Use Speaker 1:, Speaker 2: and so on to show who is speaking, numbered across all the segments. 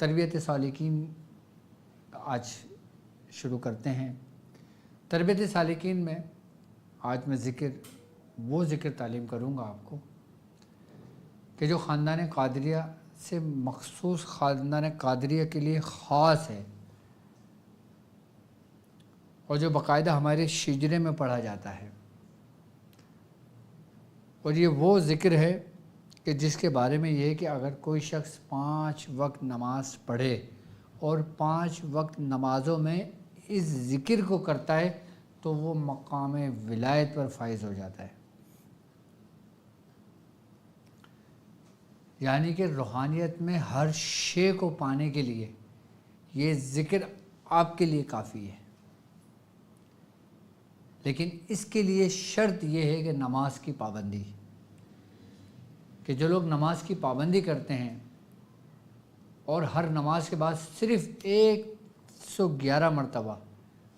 Speaker 1: تربیت سالکین آج شروع کرتے ہیں۔ تربیت سالکین میں آج میں وہ ذکر تعلیم کروں گا آپ کو کہ جو خاندان قادریہ سے مخصوص خاندان قادریہ کے لیے خاص ہے اور جو باقاعدہ ہمارے شجرے میں پڑھا جاتا ہے، اور یہ وہ ذکر ہے کہ جس کے بارے میں یہ ہے کہ اگر کوئی شخص 5 وقت نماز پڑھے اور 5 وقت نمازوں میں اس ذکر کو کرتا ہے تو وہ مقام ولایت پر فائز ہو جاتا ہے، یعنی کہ روحانیت میں ہر شے کو پانے کے لیے یہ ذکر آپ کے لیے کافی ہے۔ لیکن اس کے لیے شرط یہ ہے کہ نماز کی پابندی، کہ جو لوگ نماز کی پابندی کرتے ہیں اور ہر نماز کے بعد صرف 111 مرتبہ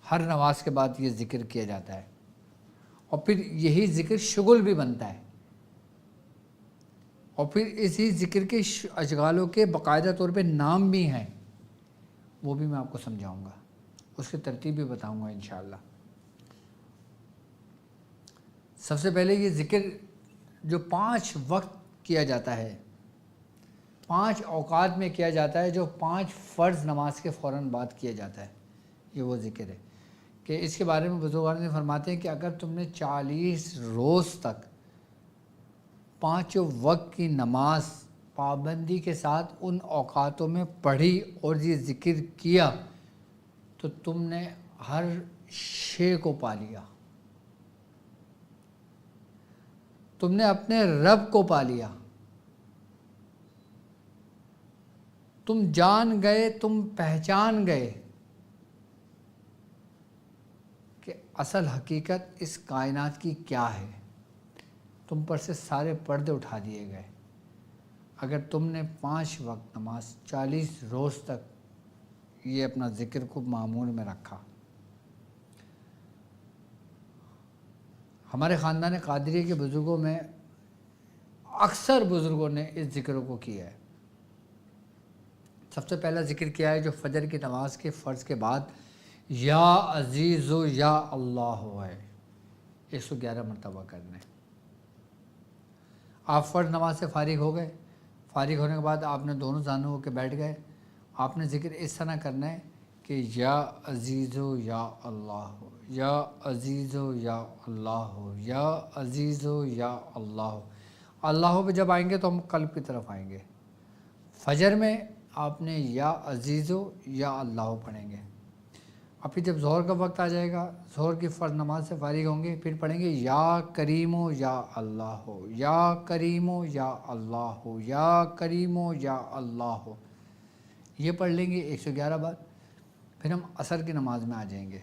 Speaker 1: ہر نماز کے بعد یہ ذکر کیا جاتا ہے، اور پھر یہی ذکر شغل بھی بنتا ہے، اور پھر اسی ذکر کے اشغالوں کے باقاعدہ طور پہ نام بھی ہیں، وہ بھی میں آپ کو سمجھاؤں گا، اس کی ترتیب بھی بتاؤں گا انشاءاللہ۔ سب سے پہلے یہ ذکر جو 5 وقت کیا جاتا ہے، 5 اوقات میں کیا جاتا ہے، جو 5 فرض نماز کے فوراً بعد کیا جاتا ہے، یہ وہ ذکر ہے کہ اس کے بارے میں بزرگان نے فرماتے ہیں کہ اگر تم نے 40 روز تک 5 وقت کی نماز پابندی کے ساتھ ان اوقاتوں میں پڑھی اور یہ ذکر کیا تو تم نے ہر شے کو پا لیا، تم نے اپنے رب کو پا لیا، تم جان گئے، تم پہچان گئے کہ اصل حقیقت اس کائنات کی کیا ہے، تم پر سے سارے پردے اٹھا دیے گئے اگر تم نے 5 وقت نماز 40 روز تک یہ اپنا ذکر کو معمول میں رکھا۔ ہمارے خاندان قادریہ کے بزرگوں میں اکثر بزرگوں نے اس ذکر کو کیا ہے۔ سب سے پہلا ذکر کیا ہے جو فجر کی نماز کے فرض کے بعد یا عزیز و یا اللہ ہے، 111 مرتبہ کرنے۔ آپ فرض نماز سے فارغ ہو گئے، فارغ ہونے کے بعد آپ نے دونوں زانوں ہو کے بیٹھ گئے، آپ نے ذکر اس طرح کرنا ہے کہ یا عزیز و یا اللہ ہو، یا عزیز و یا اللہ ہو، یا عزیز و یا اللہ ہو۔ اللہ پہ جب آئیں گے تو ہم قلب کی طرف آئیں گے۔ فجر میں آپ نے یا عزیز و یا اللہ پڑھیں گے، اور پھر جب ظہر کا وقت آ جائے گا، ظہر کی فرض نماز سے فارغ ہوں گے، پھر پڑھیں گے یا کریم و یا اللہ ہو، یا کریم و یا اللہ ہو، یا کریم و یا اللہ ہو، یہ پڑھ لیں گے 111 بار۔ پھر ہم عصر کی نماز میں آ جائیں گے،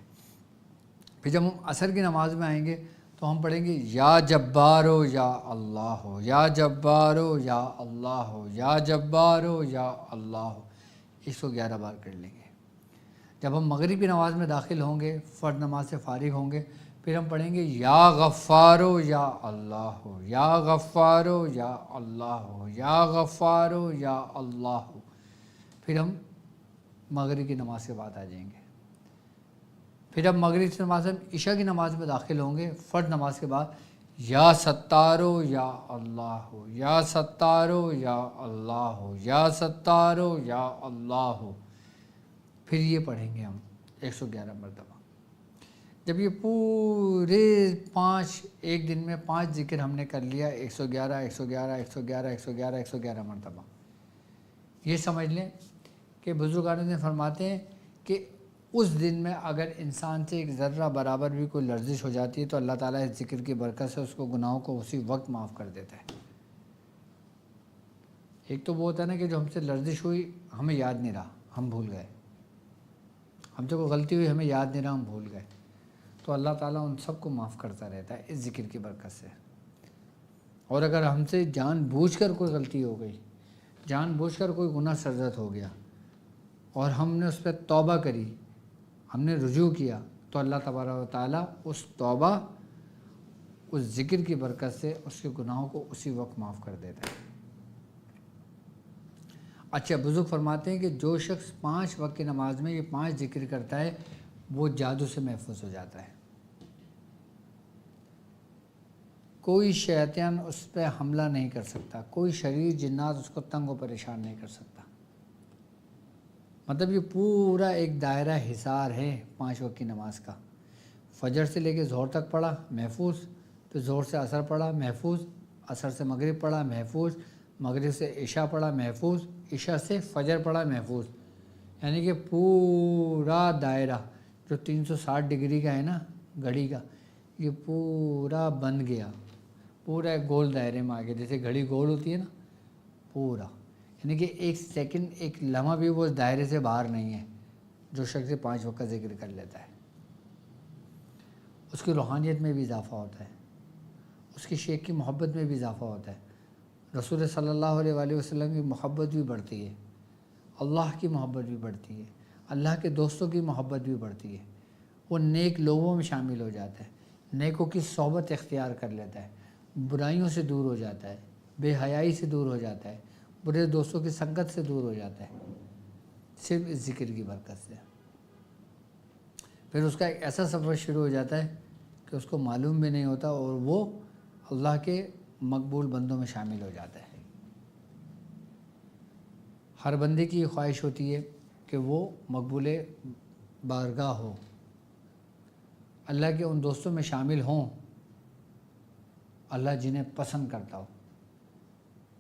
Speaker 1: پھر جب ہم عصر کی نماز میں آئیں گے تو ہم پڑھیں گے یا جبار و یا اللہ ہو، یا جبار و یا اللہ ہو، یا جبار و یا اللہ ہو، 111 بار کر لیں گے۔ جب ہم مغرب کی نماز میں داخل ہوں گے، فرض نماز سے فارغ ہوں گے، پھر ہم پڑھیں گے یا غفار و یا اللہ ہو، یا غفار و یا اللہ ہو، یا غفار و یا اللہ ہو، پھر ہم مغرب کی نماز کے بعد آ جائیں گے۔ پھر جب مغرب کی نماز ہم عشاء کی نماز میں داخل ہوں گے، فرض نماز کے بعد یا ستار و یا اللہ ہو، یا ستار و یا اللہ ہو، یا ستار و یا اللہ ہو، پھر یہ پڑھیں گے ہم 111 مرتبہ۔ جب یہ پورے 5 ایک دن میں 5 ذکر ہم نے کر لیا، 111 111 111 111 111 مرتبہ، یہ سمجھ لیں کہ بزرگان نے فرماتے ہیں کہ اس دن میں اگر انسان سے ایک ذرہ برابر بھی کوئی لرزش ہو جاتی ہے تو اللہ تعالیٰ اس ذکر کی برکت سے اس کو گناہوں کو اسی وقت معاف کر دیتا ہے۔ ایک تو وہ ہوتا ہے نا کہ جو ہم سے لرزش ہوئی ہمیں یاد نہیں رہا، ہم بھول گئے، ہم سے کوئی غلطی ہوئی ہمیں یاد نہیں رہا، ہم بھول گئے، تو اللہ تعالیٰ ان سب کو معاف کرتا رہتا ہے اس ذکر کی برکت سے۔ اور اگر ہم سے جان بوجھ کر کوئی غلطی ہو گئی، جان بوجھ کر کوئی گناہ سرزد ہو گیا اور ہم نے اس پہ توبہ کری، ہم نے رجوع کیا، تو اللہ تبارک و تعالیٰ اس توبہ اس ذکر کی برکت سے اس کے گناہوں کو اسی وقت معاف کر دیتا ہے۔ اچھا بزرگ فرماتے ہیں کہ جو شخص 5 وقت کی نماز میں یہ 5 ذکر کرتا ہے وہ جادو سے محفوظ ہو جاتا ہے، کوئی شیطان اس پہ حملہ نہیں کر سکتا، کوئی شریر جنات اس کو تنگ و پریشان نہیں کر سکتا۔ مطلب یہ پورا ایک دائرہ حصار ہے 5 وقت کی نماز کا۔ فجر سے لے کے ظہر تک پڑھا محفوظ، پھر ظہر سے عصر پڑھا محفوظ، عصر سے مغرب پڑھا محفوظ، مغرب سے عشاء پڑھا محفوظ، عشاء سے فجر پڑھا محفوظ، یعنی کہ پورا دائرہ جو 360 ڈگری کا ہے نا گھڑی کا، یہ پورا بن گیا، پورا ایک گول دائرے میں آ گیا، جیسے گھڑی گول ہوتی ہے نا، پورا، یعنی کہ ایک سیکنڈ ایک لمحہ بھی وہ اس دائرے سے باہر نہیں ہے جو شخص 5 وقت کا ذکر کر لیتا ہے۔ اس کی روحانیت میں بھی اضافہ ہوتا ہے، اس کی شیخ کی محبت میں بھی اضافہ ہوتا ہے، رسول صلی اللہ علیہ وآلہ وسلم کی محبت بھی بڑھتی ہے، اللہ کی محبت بھی بڑھتی ہے، اللہ کے دوستوں کی محبت بھی بڑھتی ہے، وہ نیک لوگوں میں شامل ہو جاتا ہے، نیکوں کی صحبت اختیار کر لیتا ہے، برائیوں سے دور ہو جاتا ہے، بے حیائی سے دور ہو جاتا ہے، برے دوستوں کی سنگت سے دور ہو جاتا ہے، صرف اس ذکر کی برکت سے۔ پھر اس کا ایک ایسا سفر شروع ہو جاتا ہے کہ اس کو معلوم بھی نہیں ہوتا اور وہ اللہ کے مقبول بندوں میں شامل ہو جاتا ہے۔ ہر بندے کی یہ خواہش ہوتی ہے کہ وہ مقبول بارگاہ ہو، اللہ کے ان دوستوں میں شامل ہوں اللہ جنہیں پسند کرتا ہو۔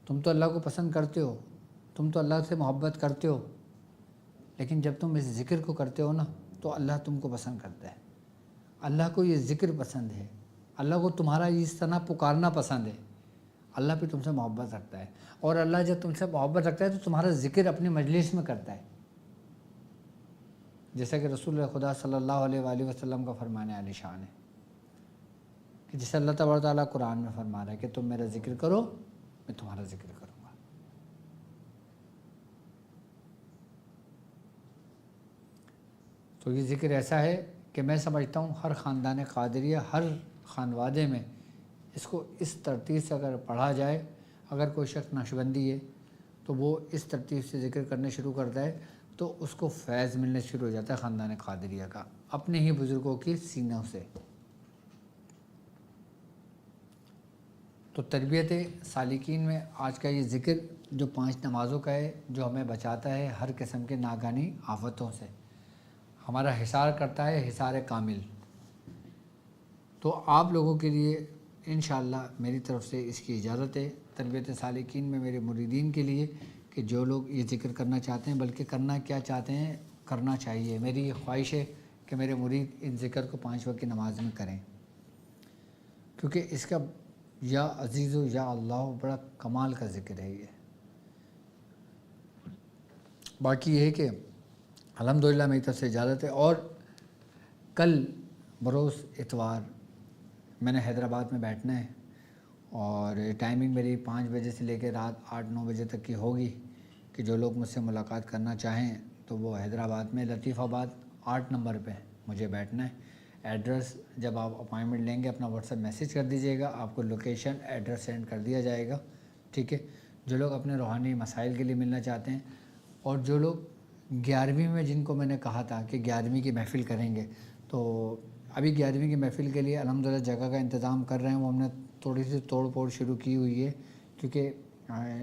Speaker 1: تم تو اللہ کو پسند کرتے ہو، تم تو اللہ سے محبت کرتے ہو، لیکن جب تم اس ذکر کو کرتے ہو نا تو اللہ تم کو پسند کرتا ہے، اللہ کو یہ ذکر پسند ہے، اللہ کو تمہارا اس طرح پکارنا پسند ہے، اللہ پہ تم سے محبت رکھتا ہے، اور اللہ جب تم سے محبت رکھتا ہے تو تمہارا ذکر اپنی مجلس میں کرتا ہے، جیسا کہ رسول خدا صلی اللہ علیہ وآلہ وسلم کا فرمان عالی شان ہے کہ جسے اللہ تبارک و تعالیٰ قرآن میں فرما رہا ہے کہ تم میرا ذکر کرو میں تمہارا ذکر کروں گا۔ تو یہ ذکر ایسا ہے کہ میں سمجھتا ہوں ہر خاندان قادریہ، ہر خانوادے میں اس کو اس ترتیب سے اگر پڑھا جائے، اگر کوئی شخص نقشبندی ہے تو وہ اس ترتیب سے ذکر کرنے شروع کرتا ہے تو اس کو فیض ملنے شروع ہو جاتا ہے خاندان قادریہ کا، اپنے ہی بزرگوں کی سینوں سے۔ تو تربیت سالکین میں آج کا یہ ذکر جو 5 نمازوں کا ہے، جو ہمیں بچاتا ہے ہر قسم کے ناگہانی آفتوں سے، ہمارا حصار کرتا ہے حصار کامل۔ تو آپ لوگوں کے لیے انشاءاللہ میری طرف سے اس کی اجازت ہے، تربیت سالکین میں میرے مریدین کے لیے، کہ جو لوگ یہ ذکر کرنا چاہتے ہیں، بلکہ کرنا کیا چاہتے ہیں کرنا چاہیے، میری یہ خواہش ہے کہ میرے مرید ان ذکر کو 5 وقت کی نماز میں کریں، کیونکہ اس کا یا عزیز و یا اللہ بڑا کمال کا ذکر ہے یہ۔ باقی یہ ہے کہ الحمدللہ میری طرف سے اجازت ہے، اور کل بروز اتوار میں نے حیدرآباد میں بیٹھنا ہے، اور ٹائمنگ میری 5 بجے سے لے کے رات 8-9 بجے تک کی ہوگی، کہ جو لوگ مجھ سے ملاقات کرنا چاہیں تو وہ حیدرآباد میں لطیف آباد 8 نمبر پہ مجھے بیٹھنا ہے۔ ایڈریس جب آپ اپائنٹمنٹ لیں گے اپنا واٹس ایپ میسیج کر دیجیے گا، آپ کو لوکیشن ایڈریس سینڈ کر دیا جائے گا، ٹھیک ہے۔ جو لوگ اپنے روحانی مسائل کے لیے ملنا چاہتے ہیں، اور جو لوگ 11ویں میں جن کو میں نے کہا تھا کہ 11ویں کی محفل کریں گے، تو ابھی 11ویں کی محفل کے لیے الحمدللہ جگہ کا انتظام کر رہے ہیں، وہ ہم نے تھوڑی سی توڑ پھوڑ شروع کی ہوئی ہے، کیونکہ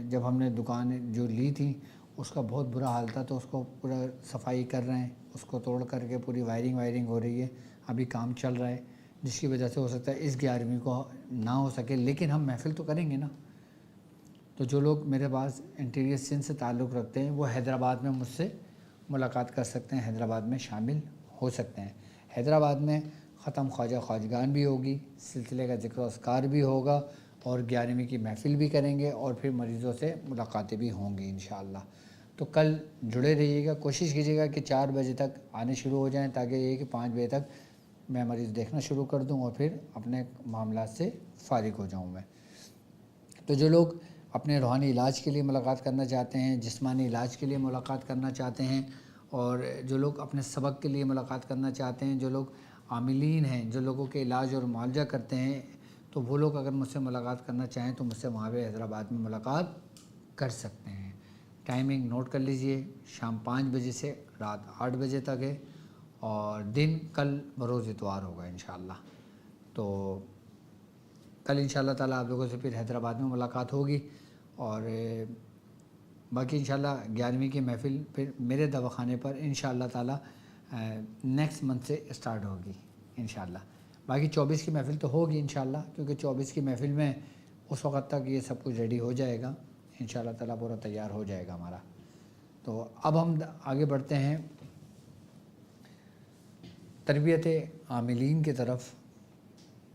Speaker 1: جب ہم نے دکان جو لی تھی اس کا بہت برا حال تھا، تو اس کو پورا صفائی کر رہے ہیں، اس کو توڑ کر کے پوری وائرنگ ہو رہی ہے، ابھی کام چل رہا ہے، جس کی وجہ سے ہو سکتا ہے اس 11ویں کو نہ ہو سکے، لیکن ہم محفل تو کریں گے نا۔ تو جو لوگ میرے پاس انٹیریئر سندھ سے تعلق رکھتے ہیں وہ حیدرآباد میں مجھ سے ملاقات کر سکتے ہیں، حیدرآباد میں شامل ہو سکتے ہیں۔ حیدرآباد میں ختم خواجہ خواجگان بھی ہوگی، سلسلے کا ذکر و اذکار بھی ہوگا، اور 11ویں کی محفل بھی کریں گے، اور پھر مریضوں سے ملاقاتیں بھی ہوں گی انشاءاللہ۔ تو کل جڑے رہیے گا، کوشش کیجیے گا کہ 4 بجے تک آنے شروع ہو جائیں، تاکہ یہ کہ 5 بجے تک میں مریض دیکھنا شروع کر دوں اور پھر اپنے معاملات سے فارغ ہو جاؤں میں۔ تو جو لوگ اپنے روحانی علاج کے لیے ملاقات کرنا چاہتے ہیں، جسمانی علاج کے لیے ملاقات کرنا چاہتے ہیں، اور جو لوگ اپنے سبق کے لیے ملاقات کرنا چاہتے ہیں، جو لوگ عاملین ہیں، جو لوگوں کے علاج اور معالجہ کرتے ہیں، تو وہ لوگ اگر مجھ سے ملاقات کرنا چاہیں تو مجھ سے وہاں پہ حیدرآباد میں ملاقات کر سکتے ہیں، ٹائمنگ نوٹ کر لیجئے، شام 5 بجے سے رات 8 بجے تک ہے، اور دن کل بروز اتوار ہوگا انشاءاللہ۔ تو کل انشاءاللہ تعالیٰ آپ لوگوں سے پھر حیدرآباد میں ملاقات ہوگی، اور باقی انشاءاللہ 11ویں کی محفل پھر میرے دواخانے پر انشاءاللہ تعالیٰ نیکسٹ منتھ سے اسٹارٹ ہوگی انشاءاللہ۔ باقی 24 کی محفل تو ہوگی انشاءاللہ، کیونکہ 24 کی محفل میں اس وقت تک یہ سب کچھ ریڈی ہو جائے گا انشاءاللہ تعالیٰ، پورا تیار ہو جائے گا ہمارا۔ تو اب ہم آگے بڑھتے ہیں تربیت عاملین کی طرف،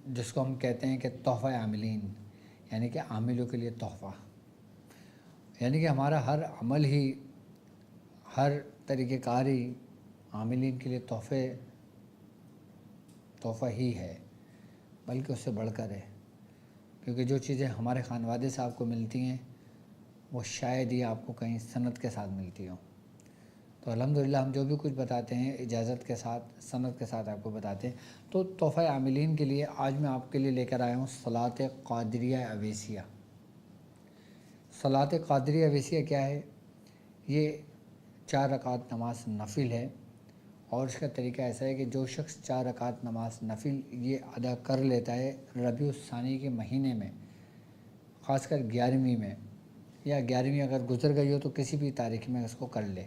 Speaker 1: جس کو ہم کہتے ہیں کہ تحفہ عاملین، یعنی کہ عاملوں کے لیے تحفہ، یعنی کہ ہمارا ہر عمل ہی، ہر طریقہ کار ہی عاملین کے لیے تحفہ ہی ہے، بلکہ اس سے بڑھ کر ہے، کیونکہ جو چیزیں ہمارے خانوادے سے آپ کو ملتی ہیں وہ شاید ہی آپ کو کہیں سند کے ساتھ ملتی ہوں۔ تو الحمدللہ ہم جو بھی کچھ بتاتے ہیں اجازت کے ساتھ، سند کے ساتھ آپ کو بتاتے ہیں۔ تو تحفہ عاملین کے لیے آج میں آپ کے لیے لے کر آیا ہوں صلاۃ قادریہ اویسیہ۔ صلاۃ قادریہ اویسیہ کیا ہے؟ یہ 4 رکعت نماز نفل ہے، اور اس کا طریقہ ایسا ہے کہ جو شخص 4 رکعت نماز نفل یہ ادا کر لیتا ہے ربیع الثانی کے مہینے میں، خاص کر 11ویں میں، یا 11ویں اگر گزر گئی ہو تو کسی بھی تاریخ میں اس کو کر لے،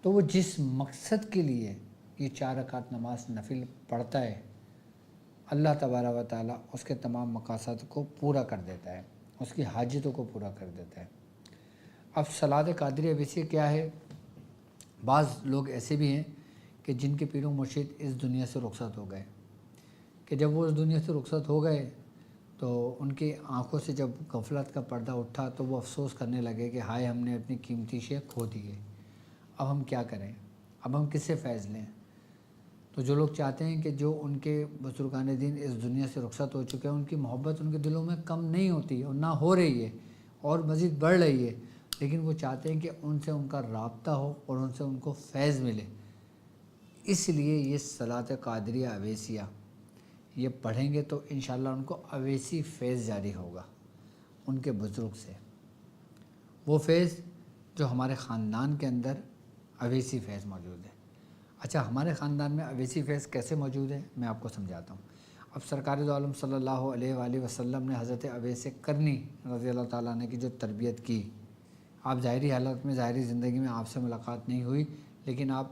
Speaker 1: تو وہ جس مقصد کے لیے یہ 4 رکعت نماز نفل پڑھتا ہے، اللہ تبارک و تعالیٰ اس کے تمام مقاصد کو پورا کر دیتا ہے، اس کی حاجتوں کو پورا کر دیتا ہے۔ اب صلاۃ قادریہ اویسیہ کیا ہے؟ بعض لوگ ایسے بھی ہیں کہ جن کے پیر و مرشد اس دنیا سے رخصت ہو گئے، کہ جب وہ اس دنیا سے رخصت ہو گئے تو ان کی آنکھوں سے جب غفلت کا پردہ اٹھا تو وہ افسوس کرنے لگے کہ ہائے ہم نے اپنی قیمتی شے کھو دی ہے، اب ہم کیا کریں، اب ہم کس سے فیض لیں؟ تو جو لوگ چاہتے ہیں کہ جو ان کے بزرگان دین اس دنیا سے رخصت ہو چکے ہیں، ان کی محبت ان کے دلوں میں کم نہیں ہوتی اور نہ ہو رہی ہے، اور مزید بڑھ رہی ہے، لیکن وہ چاہتے ہیں کہ ان سے ان کا رابطہ ہو اور ان سے ان کو فیض ملے، اس لیے یہ صلاۃ قادریہ اویسیہ یہ پڑھیں گے تو انشاءاللہ ان کو اویسی فیض جاری ہوگا ان کے بزرگ سے، وہ فیض جو ہمارے خاندان کے اندر اویسی فیض موجود ہے۔ اچھا، ہمارے خاندان میں اویسی فیض کیسے موجود ہے میں آپ کو سمجھاتا ہوں۔ اب سرکار دو عالم صلی اللہ علیہ وآلہ وسلم نے حضرت اویس کرنی رضی اللہ تعالیٰ عنہ کی جو تربیت کی، آپ ظاہری حالت میں، ظاہری زندگی میں آپ سے ملاقات نہیں ہوئی، لیکن آپ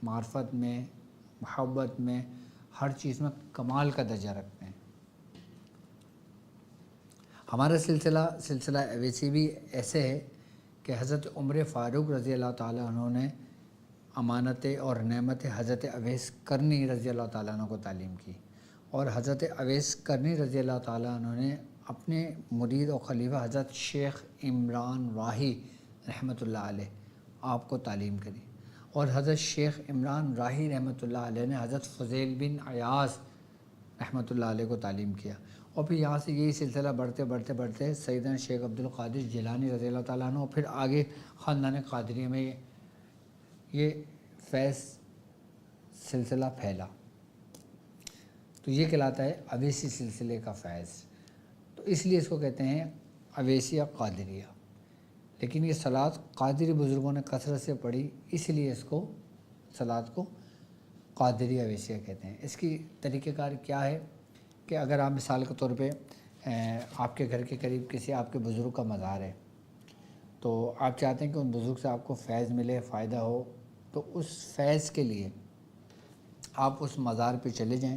Speaker 1: معرفت میں، محبت میں، ہر چیز میں کمال کا درجہ رکھتے ہیں۔ ہمارا سلسلہ اویسی بھی ایسے ہے کہ حضرت عمر فاروق رضی اللہ تعالیٰ عنہ نے امانت اور نعمت حضرت اویس کرنی رضی اللہ تعالیٰ عنہ کو تعلیم کی، اور حضرت اویس کرنی رضی اللہ تعالیٰ عنہ نے اپنے مرید اور خلیفہ حضرت شیخ عمران راہی رحمۃ اللہ علیہ آپ کو تعلیم کری، اور حضرت شیخ عمران راہی رحمۃ اللہ علیہ نے حضرت فضیل بن عیاض رحمۃ اللہ علیہ کو تعلیم کیا، اور پھر یہاں سے یہی سلسلہ بڑھتے سیدنا شیخ عبد القادر جیلانی رضی اللہ تعالیٰ عنہ، اور پھر آگے خاندان قادریہ میں یہ فیض سلسلہ پھیلا، تو یہ کہلاتا ہے اویسی سلسلے کا فیض، تو اس لیے اس کو کہتے ہیں اویسیہ قادریہ۔ لیکن یہ صلاۃ قادری بزرگوں نے کثرت سے پڑھی، اس لیے اس کو صلاۃ کو قادریہ اویسیہ کہتے ہیں۔ اس کی طریقہ کار کیا ہے کہ اگر آپ مثال کے طور پہ آپ کے گھر کے قریب کسی آپ کے بزرگ کا مزار ہے، تو آپ چاہتے ہیں کہ ان بزرگ سے آپ کو فیض ملے، فائدہ ہو، تو اس فیض کے لیے آپ اس مزار پہ چلے جائیں۔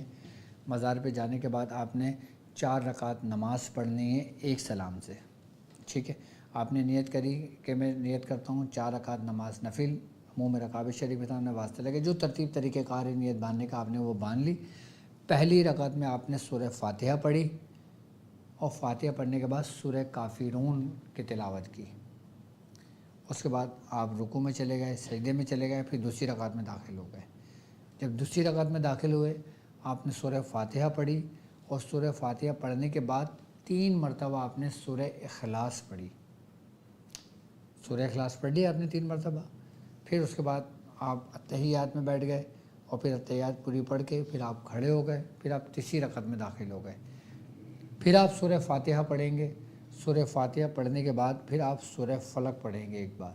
Speaker 1: مزار پہ جانے کے بعد آپ نے 4 رکعت نماز پڑھنی ہے ایک سلام سے، ٹھیک ہے؟ آپ نے نیت کری کہ میں نیت کرتا ہوں 4 رکعت نماز نفل، منہ میں رکعت شریف کے سامنے واسطے لگے، جو ترتیب طریقہ کار ہے نیت باندھنے کا آپ نے وہ باندھ لی۔ پہلی رکعت میں آپ نے سورہ فاتحہ پڑھی، اور فاتحہ پڑھنے کے بعد سورہ کافرون کی تلاوت کی، اس کے بعد آپ رکوع میں چلے گئے، سجدے میں چلے گئے، پھر دوسری رکعت میں داخل ہو گئے۔ جب دوسری رکعت میں داخل ہوئے آپ نے سورہ فاتحہ پڑھی، اور سورہ فاتحہ پڑھنے کے بعد 3 مرتبہ آپ نے سورہ اخلاص پڑھی، سورہ اخلاص پڑھ لی آپ نے 3 مرتبہ، پھر اس کے بعد آپ اتحیات میں بیٹھ گئے، اور پھر اتحیات پوری پڑھ کے پھر آپ کھڑے ہو گئے، پھر آپ تیسری رکعت میں داخل ہو گئے، پھر آپ سورہ فاتحہ پڑھیں گے، سورہ فاتحہ پڑھنے کے بعد پھر آپ سورہ فلق پڑھیں گے ایک بار،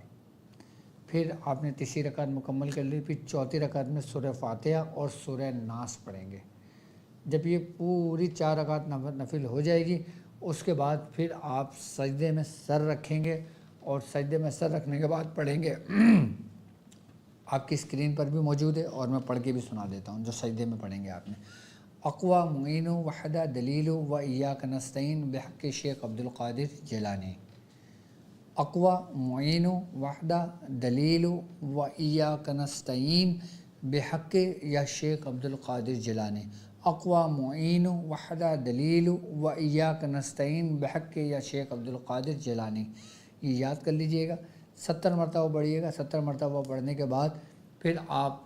Speaker 1: پھر آپ نے تیسری رکعت مکمل کر لی، پھر چوتھی رکعت میں سورہ فاتحہ اور سورہ ناس پڑھیں گے۔ جب یہ پوری 4 رکعت نفل ہو جائے گی، اس کے بعد پھر آپ سجدے میں سر رکھیں گے، اور سجدے میں سر رکھنے کے بعد پڑھیں گے آپ کی اسکرین پر بھی موجود ہے اور میں پڑھ کے بھی سنا دیتا ہوں جو سجدے میں پڑھیں گے آپ نے۔ اقوا معین وحدہ دلیل و ایاک نستعین بحق شیخ عبد القادر جیلانی۔ اقوا معین وحدہ دلیل و ایاک نستعین بحق یا شیخ عبد القادر جیلانی۔ اقوا معین وحدہ دلیل و ایاک نستعین بحق یا شیخ عبد القادر جیلانی۔ یہ یاد کر لیجئے گا، 70 مرتبہ پڑھیے گا۔ 70 مرتبہ پڑھنے کے بعد پھر آپ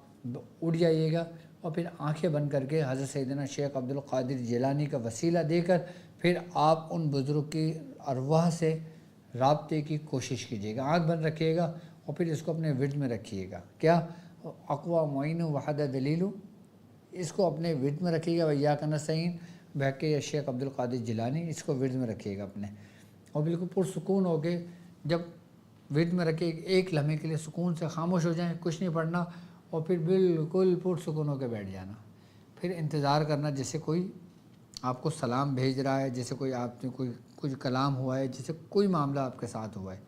Speaker 1: اٹھ جائیے گا اور پھر آنکھیں بند کر کے حضرت سیدنا شیخ عبد القادر جیلانی کا وسیلہ دے کر پھر آپ ان بزرگ کی ارواح سے رابطے کی کوشش کیجیے گا۔ آنکھ بند رکھیے گا اور پھر اس کو اپنے ورد میں رکھیے گا۔ کیا؟ اقوا معین وحدہ دلیل، اس کو اپنے ورد میں رکھیے گا۔ ایاک نستعین بحق یا شیخ عبد القادر جیلانی، اس کو ورد میں رکھیے گا اپنے، اور بالکل پرسکون ہو کے جب ورد میں رکھے ایک لمحے کے لیے سکون سے خاموش ہو جائیں، کچھ نہیں پڑھنا، اور پھر بالکل پرسکون ہو کے بیٹھ جانا۔ پھر انتظار کرنا جیسے کوئی آپ کو سلام بھیج رہا ہے، جیسے کوئی آپ نے کچھ کلام ہوا ہے، جیسے کوئی معاملہ آپ کے ساتھ ہوا ہے،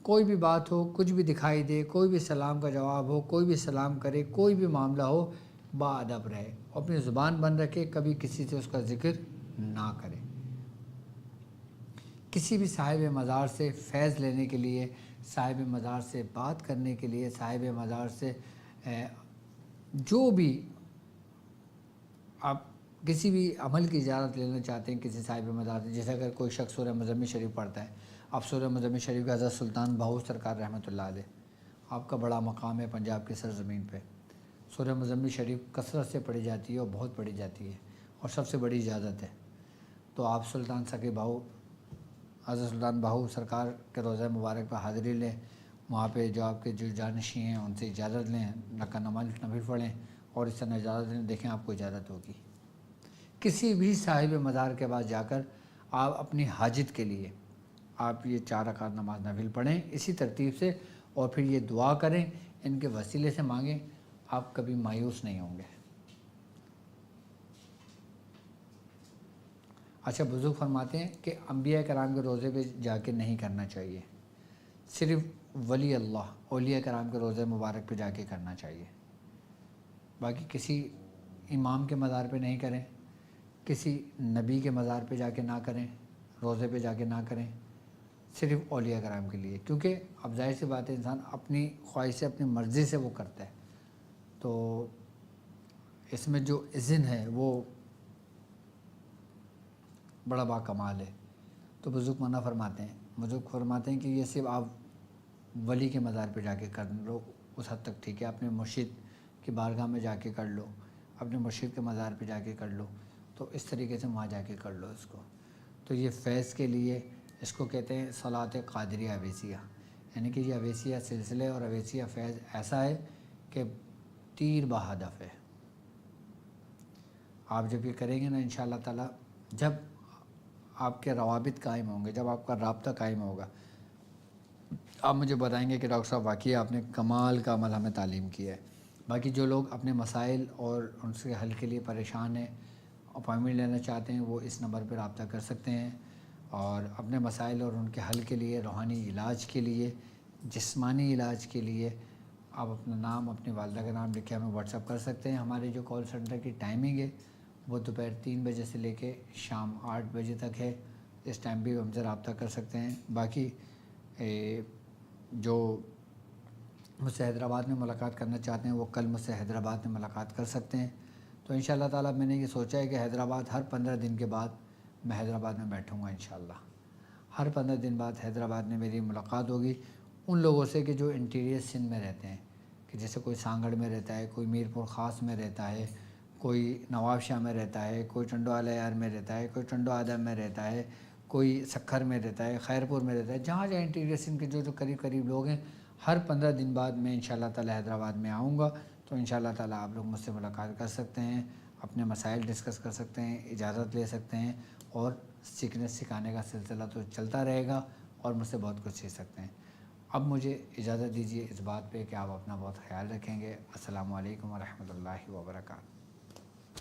Speaker 1: کوئی بھی بات ہو، کچھ بھی دکھائی دے، کوئی بھی سلام کا جواب ہو، کوئی بھی سلام کرے، کوئی بھی معاملہ ہو، باادب رہے، اپنی زبان بند رکھے، کبھی کسی سے اس کا ذکر نہ کرے۔ کسی بھی صاحب مزار سے فیض لینے کے لیے، صاحب مزار سے بات کرنے کے لیے، صاحب مزار سے جو بھی آپ کسی بھی عمل کی اجازت لینا چاہتے ہیں کسی صاحب مزار سے، جیسے اگر کوئی شخص سورہ مزمل شریف پڑھتا ہے، آپ سورہ مزمل شریف کا حضرت سلطان بہو سرکار رحمۃ اللہ علیہ، آپ کا بڑا مقام ہے پنجاب کی سرزمین پہ، سورہ مزمل شریف کثرت سے پڑھی جاتی ہے اور بہت پڑھی جاتی ہے اور سب سے بڑی اجازت ہے۔ تو آپ سلطان سکی بہو حضرت سلطان بہو سرکار کے روضہ مبارک پر حاضری لیں، وہاں پہ جو آپ کے جو جانشین ہیں ان سے اجازت لیں، رکعت نماز نفل پڑھیں اور اس طرح اجازت لیں، دیکھیں آپ کو اجازت ہوگی۔ کسی بھی صاحب مزار کے پاس جا کر آپ اپنی حاجت کے لیے آپ یہ 4 رکعت نماز نفل پڑھیں اسی ترتیب سے، اور پھر یہ دعا کریں، ان کے وسیلے سے مانگیں، آپ کبھی مایوس نہیں ہوں گے۔ اچھا، بزرگ فرماتے ہیں کہ انبیاء کرام کے روزے پہ جا کے نہیں کرنا چاہیے، صرف ولی اللہ اولیاء کرام کے روزے مبارک پہ جا کے کرنا چاہیے، باقی کسی امام کے مزار پہ نہیں کریں، کسی نبی کے مزار پہ جا کے نہ کریں، روزے پہ جا کے نہ کریں، صرف اولیاء کرام کے لیے، کیونکہ اب ظاہر سی بات ہے انسان اپنی خواہش سے اپنی مرضی سے وہ کرتا ہے، تو اس میں جو اذن ہے وہ بڑا با کمال ہے۔ تو بزرگ منع فرماتے ہیں، بزرگ فرماتے ہیں کہ یہ صرف آپ ولی کے مزار پہ جا کے کر لو، اس حد تک ٹھیک ہے، اپنے مرشد کی بارگاہ میں جا کے کر لو، اپنے مرشد کے مزار پہ جا کے کر لو، تو اس طریقے سے وہاں جا کے کر لو اس کو۔ تو یہ فیض کے لیے اس کو کہتے ہیں صلاۃ قادریہ اویسیہ، یعنی کہ یہ اویسیہ سلسلے اور اویسیہ فیض ایسا ہے کہ تیر بہدف ہے۔ آپ جب یہ کریں گے نا انشاءاللہ تعالیٰ، جب آپ کے روابط قائم ہوں گے، جب آپ کا رابطہ قائم ہوگا، آپ مجھے بتائیں گے کہ ڈاکٹر صاحب واقعی آپ نے کمال کا عمل ہمیں تعلیم کیا ہے۔ باقی جو لوگ اپنے مسائل اور ان سے حل کے لیے پریشان ہیں، اپائنٹمنٹ لینا چاہتے ہیں، وہ اس نمبر پہ رابطہ کر سکتے ہیں، اور اپنے مسائل اور ان کے حل کے لیے، روحانی علاج کے لیے، جسمانی علاج کے لیے آپ اپنا نام، اپنی والدہ کا نام لکھ کے ہمیں واٹس ایپ کر سکتے ہیں۔ ہمارے جو کال سینٹر کی ٹائمنگ ہے وہ دوپہر 3 بجے سے لے کے شام 8 بجے تک ہے، اس ٹائم بھی ہم سے رابطہ کر سکتے ہیں۔ باقی جو مجھ سے حیدرآباد میں ملاقات کرنا چاہتے ہیں وہ کل مجھ سے حیدرآباد میں ملاقات کر سکتے ہیں۔ تو انشاءاللہ تعالیٰ میں نے یہ سوچا ہے کہ حیدرآباد ہر 15 دن کے بعد میں حیدرآباد میں بیٹھوں گا انشاءاللہ۔ ہر 15 دن بعد حیدرآباد میں میری ملاقات ہوگی ان لوگوں سے کہ جو انٹیریئر سندھ میں رہتے ہیں، کہ جیسے کوئی سانگڑ میں رہتا ہے، کوئی میر پور خاص میں رہتا ہے، کوئی نواب شاہ میں رہتا ہے، کوئی ٹنڈو علیار میں رہتا ہے، کوئی ٹنڈو آدم میں رہتا ہے، کوئی سکھر میں رہتا ہے، خیرپور میں رہتا ہے، جہاں جہاں انٹیریئر سندھ کے جو قریب قریب لوگ ہیں، ہر 15 دن بعد میں انشاءاللہ تعالیٰ حیدرآباد میں آؤں گا، تو انشاءاللہ تعالیٰ آپ لوگ مجھ سے ملاقات کر سکتے ہیں۔ اپنے مسائل ڈسکس کر سکتے ہیں، اجازت لے سکتے ہیں، اور سیکھنے سکھانے کا سلسلہ تو چلتا رہے گا اور مجھ سے بہت کچھ سیکھ سکتے ہیں۔ اب مجھے اجازت دیجیے اس بات پہ کہ آپ اپنا بہت خیال رکھیں گے۔ السلام علیکم ورحمۃ اللہ وبرکاتہ۔